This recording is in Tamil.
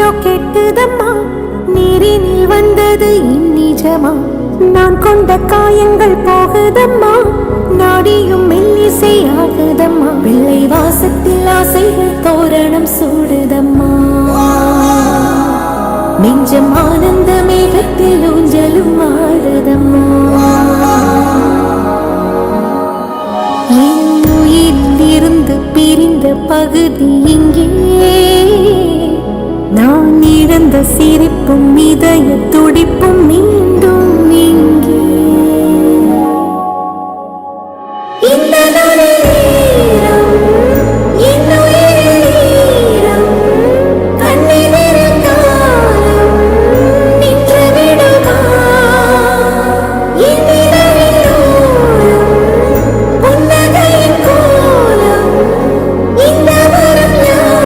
ஏனோ கெட்டுதம்மா, நீரினில் வந்தது இந்நிஜமா. நான் கொண்ட காயங்கள் போகுதம்மா, நாடியும் மெல்லிசை ஆகுதம்மா. பிள்ளை வாசத்தில் ஆசைகள் தோரணம் சூடுதம்மா. நெஞ்சம் ஆனந்த மேகத்தில் ஊஞ்சலும் ஆடுதம்மா. என் உயிரில் இருந்து பிரிந்த பகுதி இங்கே, நான் இழந்த சிரிப்பும் இதய துடிப்பும் நீ.